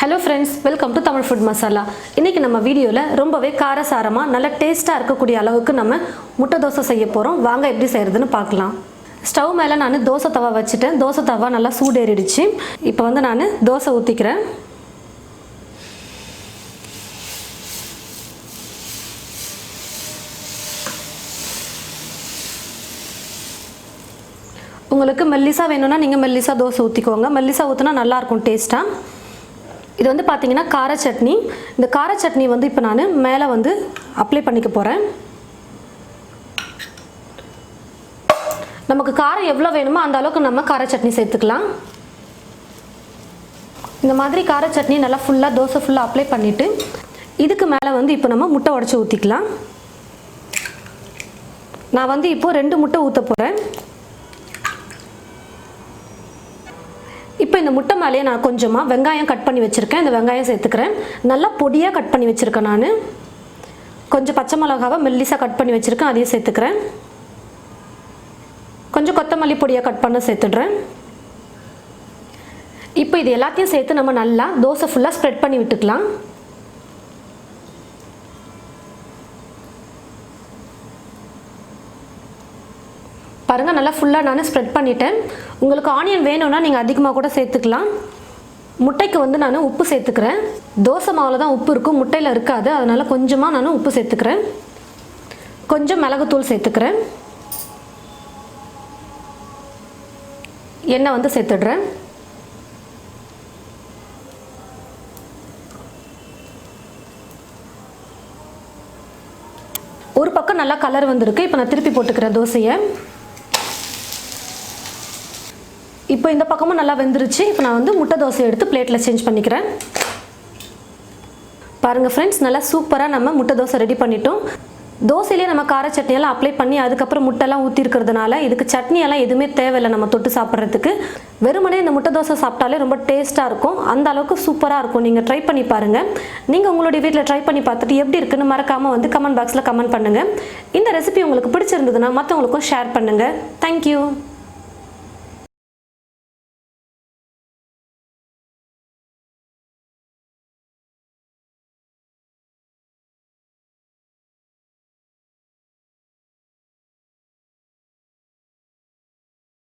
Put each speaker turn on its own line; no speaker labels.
Hello friends, welcome to Tamil Food Masala. இன்னைக்கு நம்ம வீடியோல ரொம்பவே காரசாரமா நல்ல டேஸ்டா இருக்கக்கூடிய அளவுக்கு நம்ம முட்டை தோசை செய்ய போறோம். வாங்க எப்படி செய்யறதுன்னு பார்க்கலாம். ஸ்டவ் மேல நான் தோசை தவா வச்சிட்டேன். தோசை தவா நல்லா சூடேறிடுச்சு. இப்போ வந்து நான் தோசை ஊத்திக்கிறேன். உங்களுக்கு மெல்லிசா வேணும்னா நீங்க மெல்லிசா தோசை ஊத்திக்கோங்க. மெல்லிசா ஊத்துனா நல்லா இருக்கும் டேஸ்டா. இது வந்து பாத்தீங்கன்னா கார சட்னி. இந்த கார சட்னி வந்து இப்போ நான் மேலே வந்து அப்ளை பண்ணிக்க போறேன். நமக்கு காரம் எவ்வளவு வேணுமோ அந்த அளவுக்கு நம்ம கார சட்னி சேர்த்துக்கலாம். இந்த மாதிரி கார சட்னி நல்லா ஃபுல்லா தோசை ஃபுல்லா அப்ளை பண்ணிட்டு இதுக்கு மேலே வந்து இப்போ நம்ம முட்டை உடைச்சு ஊத்திக்கலாம். நான் வந்து இப்போ 2 முட்டை ஊத்த போறேன். இப்போ இந்த முட்டை மேலே நான் கொஞ்சமா வெங்காயம் கட் பண்ணி வச்சிருக்கேன். இந்த வெங்காயம் சேர்த்துக்கிறேன். நல்லா பொடியா கட் பண்ணி வச்சிருக்கேன் நான். கொஞ்சம் பச்சை மிளகாவை மெல்லிசா கட் பண்ணி வச்சிருக்கேன். அதையும் சேர்த்துக்கிறேன். கொஞ்சம் கொத்தமல்லி பொடியா கட் பண்ண சேர்த்துடுறேன். இப்போ இது எல்லாத்தையும் சேர்த்து நம்ம நல்லா தோசை ஃபுல்லா ஸ்ப்ரெட் பண்ணி விட்டுக்கலாம். பாருங்க நல்லா ஃபுல்லா நான் ஸ்ப்ரெட் பண்ணிட்டேன். உங்களுக்கு ஆனியன் வேணும்னா நீங்க அதிகமாக கூட சேர்த்துக்கலாம். முட்டைக்கு வந்து நான் உப்பு சேர்த்துக்கிறேன். தோசை மாவுல தான் உப்பு இருக்கும், முட்டையில இருக்காது. அதனால கொஞ்சமா நான் உப்பு சேர்த்துக்கிறேன். கொஞ்சம் மிளகுத்தூள் சேர்த்துக்கிறேன். எண்ணெய் வந்து சேர்த்துடுறேன். ஒரு பக்கம் நல்லா கலர் வந்திருக்கு. இப்போ நான் திருப்பி போட்டுக்கிறேன் தோசையை. இப்போ இந்த பக்கமும் நல்லா வெந்துருச்சு. இப்போ நான் வந்து முட்டை தோசை எடுத்து பிளேட்ல சேஞ்ச் பண்ணிக்கிறேன். பாருங்க ஃப்ரெண்ட்ஸ், நல்லா சூப்பரா நம்ம முட்டை தோசை ரெடி பண்ணிட்டோம். தோசையிலே நம்ம கார சட்னி எல்லாம் அப்ளை பண்ணி அதுக்கப்புறம் முட்டை எல்லாம் ஊற்றி இருக்கிறதுனால இதுக்கு சட்னி எல்லாம் எதுவுமே தேவையில்லை நம்ம தொட்டு சாப்பிட்றதுக்கு. வெறுமனே இந்த முட்டை தோசை சாப்பிட்டாலே ரொம்ப டேஸ்டா இருக்கும். அந்த அளவுக்கு சூப்பரா இருக்கும். நீங்க ட்ரை பண்ணி பாருங்க. நீங்க உங்களுடைய வீட்டில் ட்ரை பண்ணி பார்த்துட்டு எப்படி இருக்குன்னு மறக்காம வந்து கமெண்ட் பாக்ஸ்ல கமெண்ட் பண்ணுங்க. இந்த ரெசிபி உங்களுக்கு பிடிச்சிருந்ததுன்னா மற்றவங்களுக்கும் ஷேர் பண்ணுங்க. தேங்க்யூ.